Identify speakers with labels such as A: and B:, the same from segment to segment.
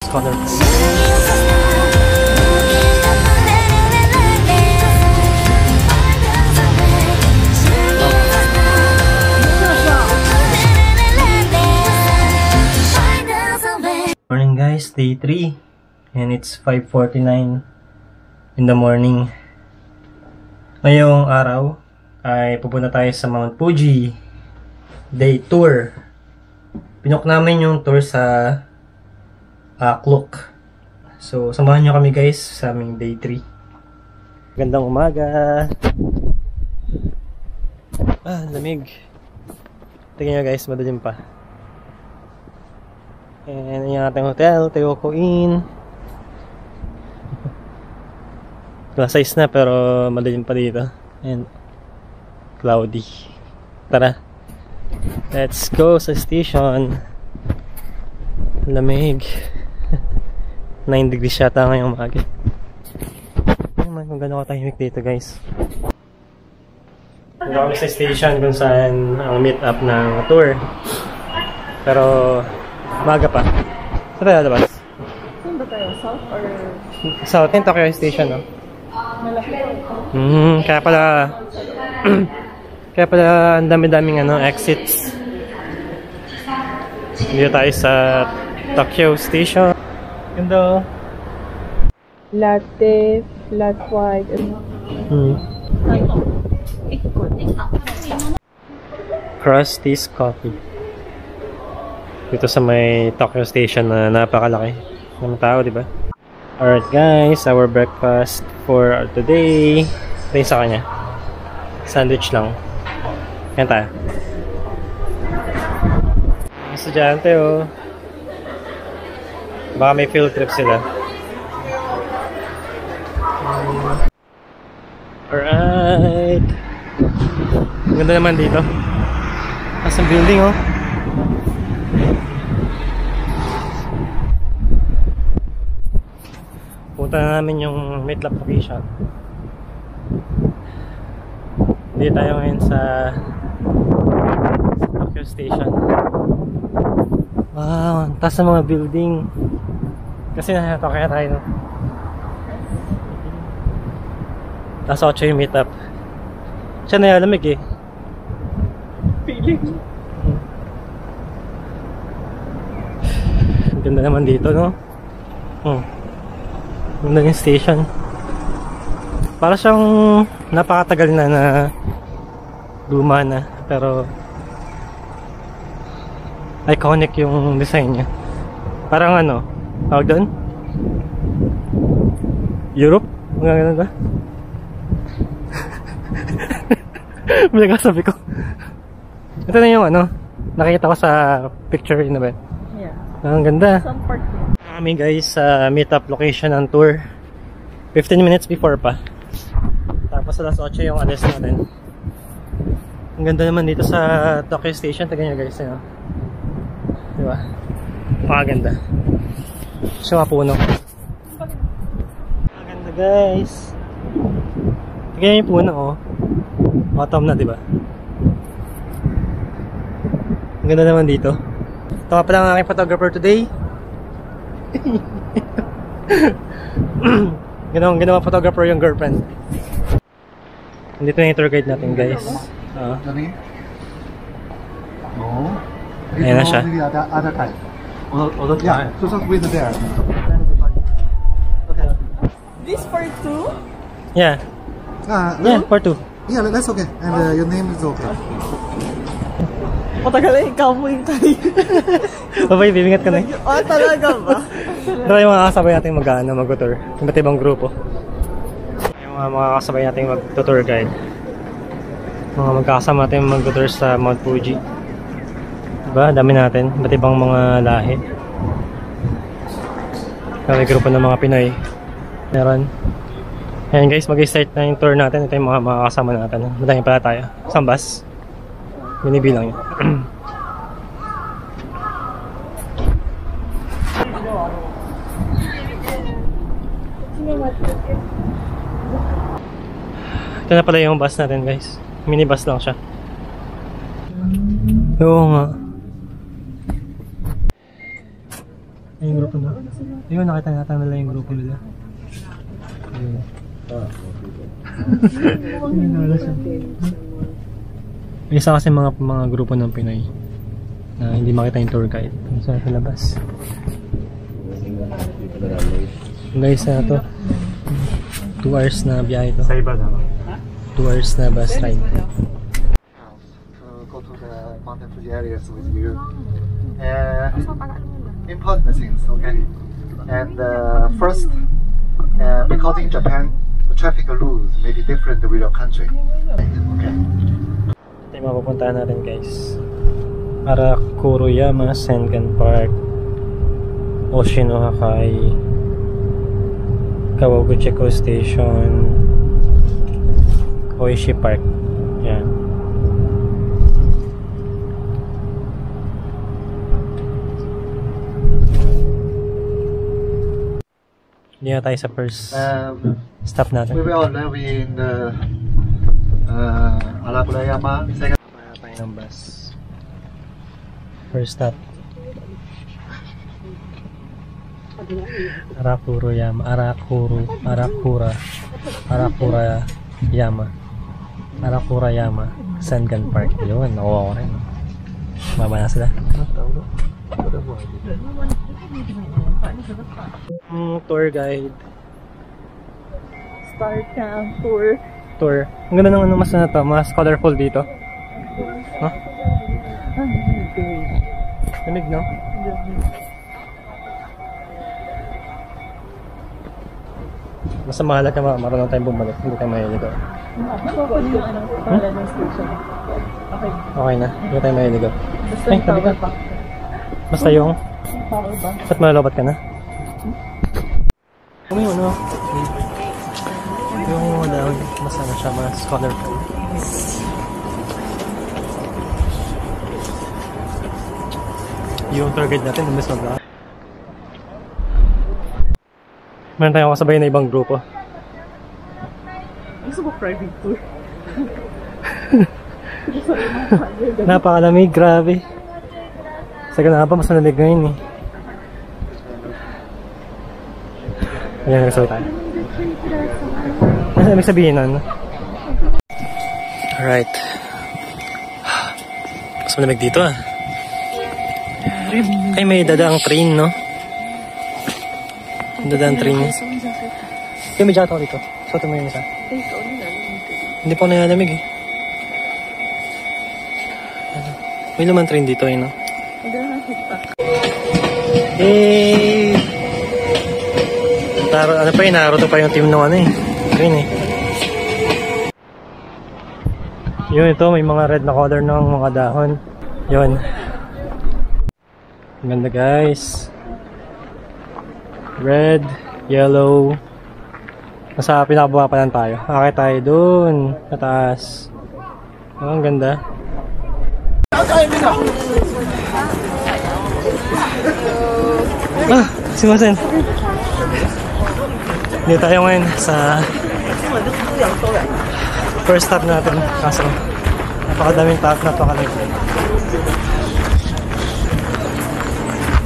A: color. Morning guys, day 3 and it's 5:49 in the morning. Ngayong araw ay pupunta tayo sa Mount Fuji day tour. Pinok namin yung tour sa Klook. So samahan nyo kami guys sa aming day 3. Gandang umaga. Lamig. Tingnan nyo guys, madilim pa. And yung ating hotel, Teyoko Inn. Class size na pero madilim pa dito. And cloudy. Tara. Let's go sa station. Lamig. 9 degrees yata ngayong umaga. Naman kung gano'n katahimik dito guys. Nandito kami sa station kung saan ang meet up ng tour. Pero maga pa. Saan tayo labas?
B: Saan ba tayo? South or?
A: South, yung Tokyo Station, no?
B: Malaki.
A: Kaya pala ang dami-daming exits. Dito tayo sa Tokyo Station. Ganda.
B: Latte, flat white,
A: Krusty's Coffee. Dito sa may Tokyo Station na napakalaki ng tao, di ba? Alright guys, our breakfast for today. Ito yung sa kanya. Sandwich lang. Yan tayo. Mga estudyante oh. Baka may field trip sila. Alright. Ganda naman dito. Nasa building oh. Punta na namin yung meetup location. Dito tayo ngayon sa Tokyo Station. Wow, ang taas ng mga building. Kasi nasa Tokyo tayo, no? Nasa 8 yung meetup. Siya na lamig eh.
B: feeling.
A: Ganda naman dito, no? Ganda yung station. Para siyang napakatagal na luma na, pero iconic yung design niya. Parang tawag doon? Europe? Mga ganun ba? Malagasabi ko. Ito na yung nakikita ko sa picture na ba?
B: Yeah.
A: Ang ganda.
B: Some part here.
A: Kami guys sa meetup location ng tour 15 minutes before pa, tapos alas 8 yung alis natin. Ang ganda naman dito sa Tokyo Station. Tignan nyo guys, diba? Pakaganda siya, mga puno. Ang ganda guys. Tignan nyo yung puno oh. Autumn na, diba? Ang ganda naman dito. Ito nga pala ang aking photographer today. Ginawa photographer yung girlfriend. Nandito na yung tour guide natin guys. Ayan na siya.
B: This for two?
A: Yeah. Yeah, for two.
C: Yeah, that's okay. And your name is okay.
B: Matagal na ikaw mo yung tayo.
A: Babay, bibingat ka na.
B: Oh, talaga ba?
A: Ito yung mga kasabay natin mag-tour. Iba't ibang grupo. Yung mga kasabay natin mag-tour guide. Mga magkakasama natin mag-tour sa Mount Fuji. Diba? Dami natin. Iba't ibang mga lahi. May grupo ng mga Pinoy. Meron. Ayan guys, mag-start na yung tour natin. Ito yung mga kasama natin. Madami pala tayo. Isang bus. Binibilang yun. Ito na pala yung bus natin guys. Minibus lang siya. Oo nga. Ay, yung grupo na. Ayun, nakita natin nila yung grupo nila. Ayun. Ayun, wala siya. May isa kasi mga grupo ng Pinoy na hindi makita yung tour guide. Sa labas. Guys, na to. 2 hours na biyahe to. Sa iba na? 2 hours na bus ride.
C: Go to the mountain Fuji areas with you. Important things, okay? And first, because in Japan, the traffic rules may be different with your country. Okay.
A: Ito yung mapupuntahan natin guys. Arakuruyama Senkan Park, Oshinohakai, Kawaguchiko Station, Oishi Park. Yan. Hindi na tayo sa first stop natin.
C: We will live in Arakuruyama. Second.
A: Para tayo ng bus. First stop. Arakuruyama. Arakuruyama Senkan Park. Yun, nakuha ko rin. Maba na sila. Tour guide.
B: Start camp tour.
A: Tour. Ang ganda ng mas na to, mas colorful dito. Huh? Lamig, no? Basta mahalaga marunong tayong bumalik, hindi tayo mahiligaw. Okay na, hindi tayo mahiligaw. Ay, tabi ka. Basta yung... Ba't malalobat ka na? Yung ano? Yung down, mas ano siya, mas colorful. Yung tour guide natin, umis mag-vlog. Meron tayong kasabay na ibang grupo.
B: Gusto ko private tour.
A: Napakalamig, grabe. Sa ganun pa, mas malamig ngayon eh. Ayan, nagsabi tayo. Ano ibig sabihin nun? Alright. Mas malamig dito ah. Ay, may dadaang train, no? Dadaang train. Kaya may jacket ako dito. Suot mo yung isa. Hindi pa ako nalalamig eh. May laman train dito eh, no? Eh! Ano pa yun? Naruto pa yung team ng ano eh. Train eh. Yun, ito. May mga red na color ng mga dahon. Yun. Ang ganda guys. Red, yellow. Nasa pinakababa pa lang tayo. Akit tayo dun. Mataas. Oh, ang ganda. Ah, simasen. Dito tayo ngayon sa first stop natin. Kaso napakadaming tap, napakalig.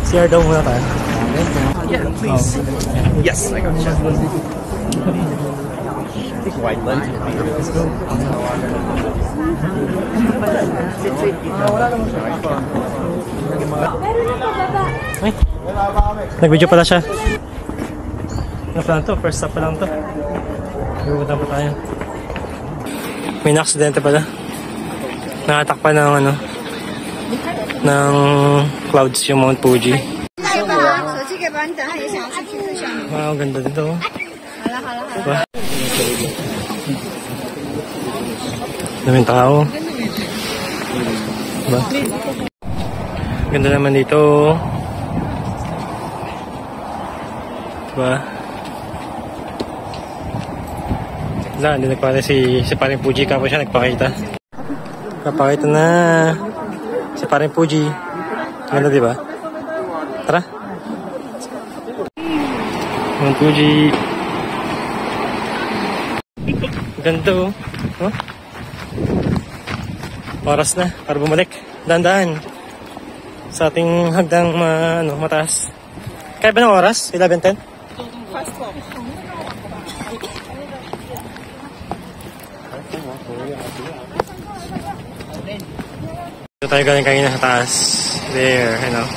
A: CR daw muna tayo.
D: Yeah, please. Oh. Yes, I got you. White lens. Let's go.
A: Ay, nag-video pala siya. Ano pa lang to? First stop pa lang to. Ibubutan pa tayo. May na-aksidente pala. Nakatakpan ng ano, ng clouds yung Mount Fuji. Wow, ganda dito. Diba? Daming tao. Diba? Ganda naman dito. Diba? Wala, hindi nagpakita si Paring Fuji kapag siya nagpakita. Kapakita na si Paring Fuji. Ganda diba? Tara! Mount Fuji. Ganda oh. Huh? Oras na para bumalik. Dahan-dahan sa ating hagdang mataas. Kaya ba ng oras? 11:10?
B: Fast walk.
A: Dito tayo galing kanina sa taas. There, ano.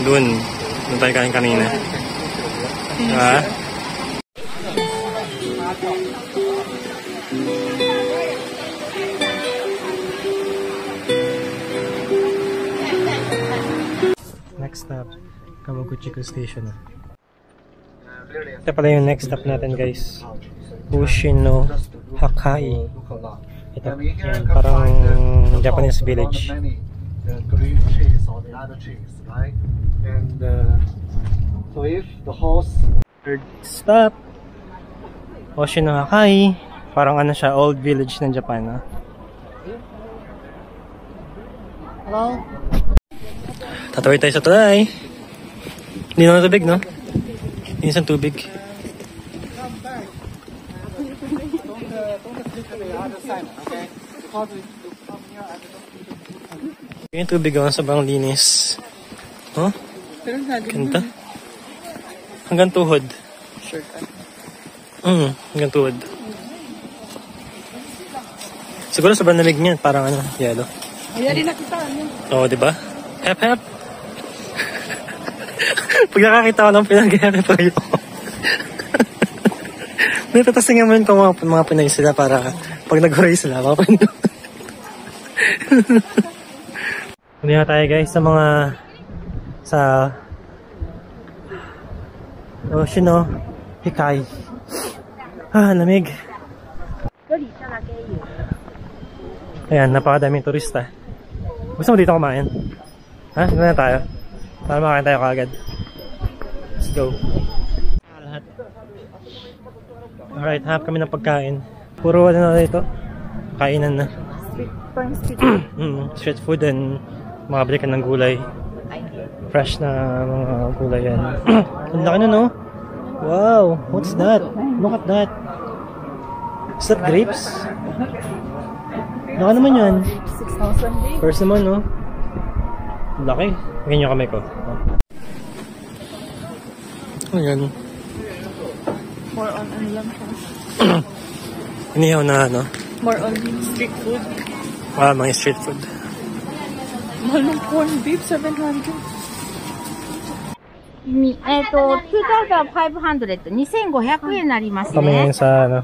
A: Doon tayo galing kanina. Diba? Next stop, Kawaguchiko Station. Ito pala yung next stop natin, guys. Ushino Hakai. Ito, yan, parang Japanese village.
C: Green trees or the other trees, right? And so if the horse.
A: Third stop, Ushino Hakai. Parang ano siya, old village ng Japan. Ha?
C: Hello.
A: Tatawid tayo sa tulay. Hindi naman tubig, no? Hindi isang tubig. Yung tubig, oh, sobrang linis. Oh? Ganda. Hanggang tuhod. Hanggang tuhod. Siguro sobrang lamig niyan, parang ano, yelo.
B: Ayari na kita.
A: Oo, diba? Hep hep! Pag nakakita ko ng pinag-hep ko yun. Natatasing naman ko mga Pinay sila para pag nag-hooray sila, mapapanood. Muli na tayo guys sa mga Ushino Hakai. Lamig. Ayan, napakadaming turista. Gusto mo dito kumain? Ha? Dito na tayo. Para makakain tayo kaagad. Let's go. Lahat. Alright, hanap kami ng pagkain. Puro ano na dito. Kainan na. Street food and mga balikan ng gulay. Fresh na mga gulay yan. Ang laki na, no? Wow! What's that? Look at that. Is that grapes? Laki naman yan.
B: 6,000
A: First naman, no? Laki. Ganyan yung kamay ko. Ayan.
B: More on ano lang siya.
A: Inihaw na, no?
B: More on street food.
A: Mga street food.
B: Mahal ng corn beef, 700.
E: 2が500、2500円になります
A: Kami
E: ね。
A: ngayon sa, ano,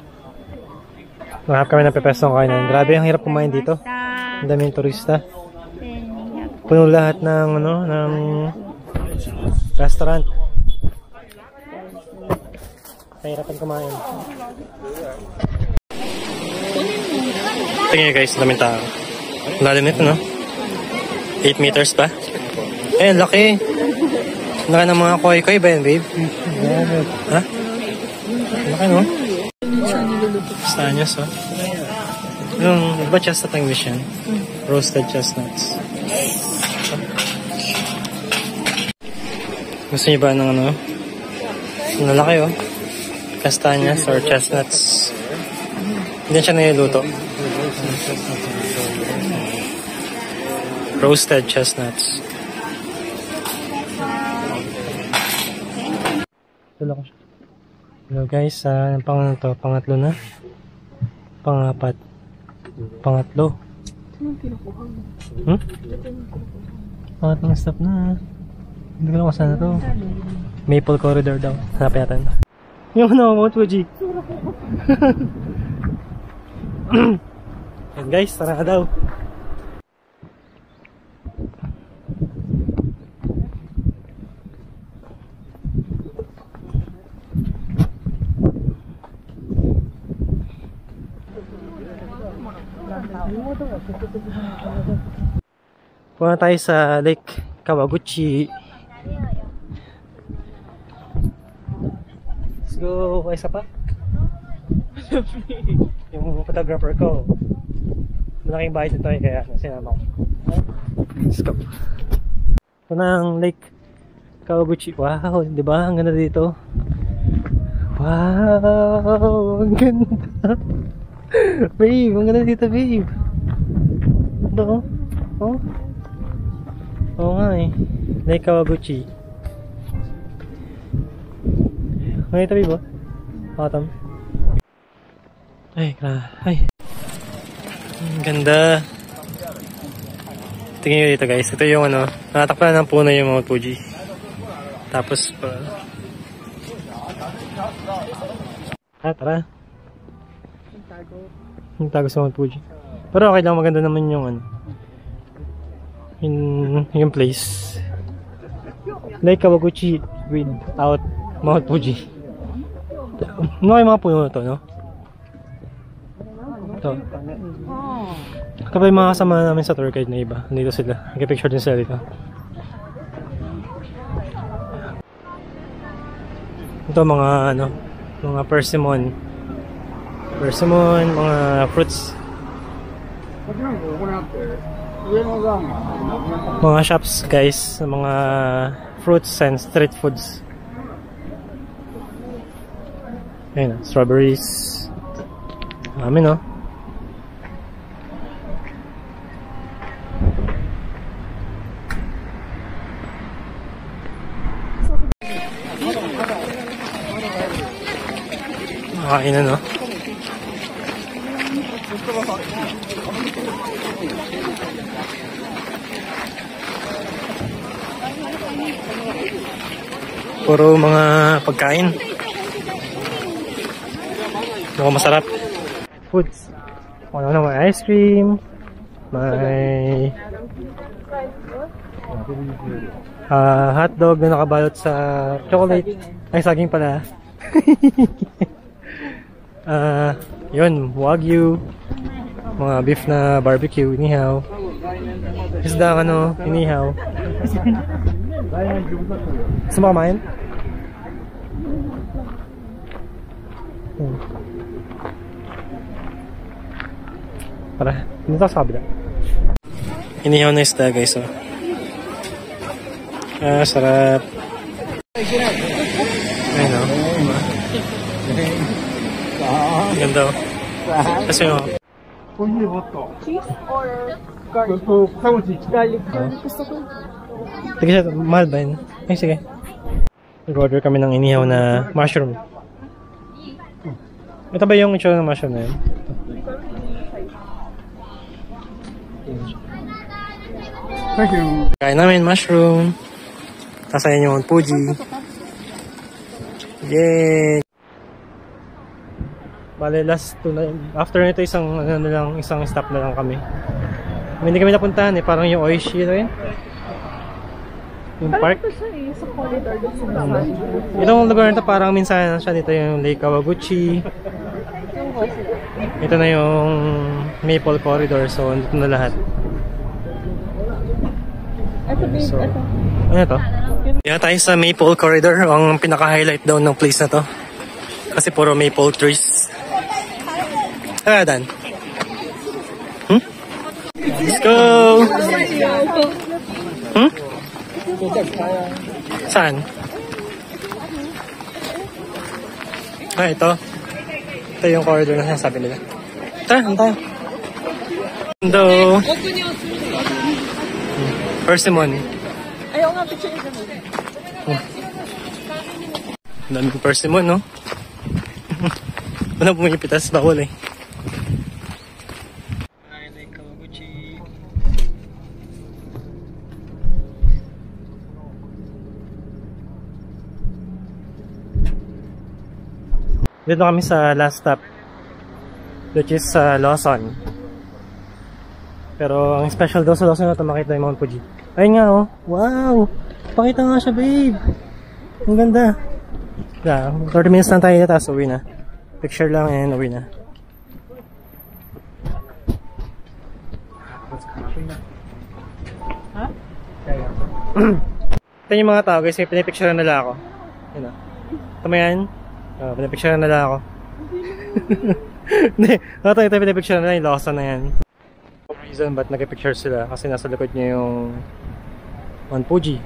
A: nahap kami ng pepesong kainan. Grabe, ang hirap kumain dito. Ang daming turista. Puno lahat ng, ano, ng restaurant. Kahirapan kumain. Tingnan nyo guys, daming tao. Lalim nito, no? 8 meters ba? Eh, laki. Laki ng mga koi-koi ba yan, babe? Ha? Laki, no? Stanyos, oh. Yung, iba chestnut ang English yan? Roasted chestnuts. Gusto niyo ba ng ano? Nalaki, oh. Castañas or chestnuts. Hindi siya niluluto. Roasted chestnuts. Tulo ko siya. Hello guys, pangatlo na. Pangapat. Pangatlo. Pangatlong stop na. Hindi ko lang kung saan na to. Maple Corridor daw. Hanapin natin. Yung ano, Mount Fuji. And guys, tara na daw. Punta tayo sa Lake Kawaguchi. Let's go. Isa pa? Yung photographer ko. Malaking bahay dito eh, kaya sinama ko. Let's go. Ito na ang Lake Kawaguchi. Wow, di ba? Ang ganda dito. Wow, ang ganda. Babe, ang ganda dito, babe. Ito, oh. Oo nga eh. Lake Kawaguchi. May tabi ba? Bottom. Ay, ay. Ang ganda. Tingnan nyo dito guys. Ito yung ano, nakatakpan ng puno yung Mount Fuji. Tapos pa... tara. Yung tago sa Mount Fuji. Pero okay lang, maganda naman yung ano. Yung place. Lake Kawaguchi without Mount Fuji. Ano kayo mga puno na to, no? Ito. Kapag mga kasama namin sa tour guide na iba, dito sila. Nag-picture din sila dito. Ito mga ano, mga persimmon. Mga fruits. Mga shops guys, mga fruits and street foods. Ayun, strawberries. Marami, no? Makakain na, no? Puro mga pagkain. Mukhang masarap. Foods. Ano, may ice cream. May hotdog na nakabalot sa chocolate. Ay, saging pala. Yun, wagyu. Mga beef na barbecue, inihaw. Isda ano, inihaw. Gusto mo kumain? Para, dito sa kabila. Inihaw na isda guys, oh. Sarap. Ayun, oh. Ganda, oh. Kasi, oh.
B: Cheese or garlic? Garlic. Gusto ko.
A: Sige siya, mahal ba yun? Ay, sige. Nag-order kami ng inihaw na mushroom. Ito ba yung itsura ng mushroom na yun?
C: Thank you.
A: Kain namin mushroom. Tapos ayun yung Mount Fuji. Yay! Bale, last two na, after nito isang stop na lang kami. Hindi kami napuntahan eh, parang yung Oishi na yun. Yung park.
B: Ito siya eh, sa corridor doon sa
A: Itong lugar na ito parang minsan siya dito yung Lake Kawaguchi. Ito na yung Maple Corridor, so dito na lahat.
B: Ito babe,
A: So,
B: ito.
A: ano to? Yan tayo sa Maple Corridor, ang pinaka-highlight daw ng place na to. Kasi puro maple trees. Tara, Dan. Let's go! Saan? Ito. Ito yung corridor na sinasabi nila. Tara, ano tayo? Ando. Persimmon.
B: Ayaw nga, picture ito.
A: Daming persimmon, no? Wala pumipitas, bawal eh. Dito kami sa last stop, which is Lawson. Pero ang special daw sa Lawson na ito, makita yung Mount Fuji. Ayun nga, oh. Wow! Pakita nga siya, babe. Ang ganda. 30 minutes lang tayo, tapos uwi na. Picture lang and uwi na. Ito yung mga tao guys, pinipicture nila ako. Yun o. Ito mo yan? Pinipicture nila ako. Hindi, ito pinipicture nila yung Lawson na yan. Reason ba't nag-picture sila kasi nasa likod niya yung Mount Fuji.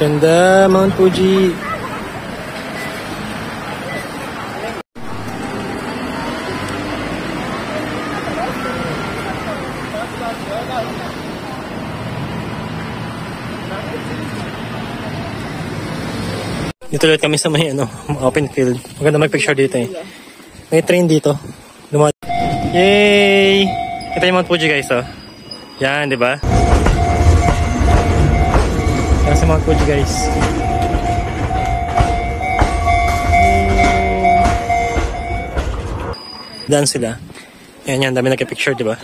A: Ganda, Mount Fuji. Dito ulit kami sa may open field. Maganda mag-picture dito eh. May train dito. Yay! Kita yung Mount Fuji guys oh. Yan, di ba? Yan sa Mount Fuji guys. Daan sila. Yan, dami nagka-picture, di ba?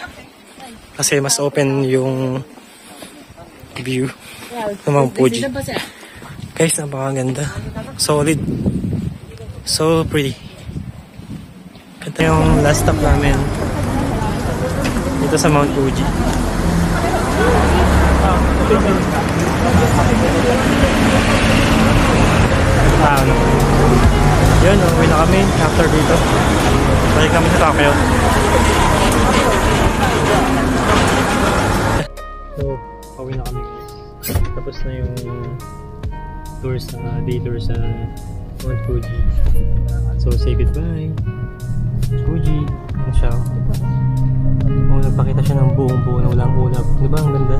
A: Kasi mas open yung view ng Mount Fuji. Guys, napakaganda. Solid. So pretty. Ito yung last stop namin dito sa Mount Fuji. Yun, uwi na kami after dito. Balik kami sa Tokyo. So, uwi na kami. Tapos na yung tours na day tour sa Mount Fuji. So, say goodbye. Fuji. Ano siya? Oh, nagpakita siya ng buong buo na walang ulap. Diba? Ang ganda.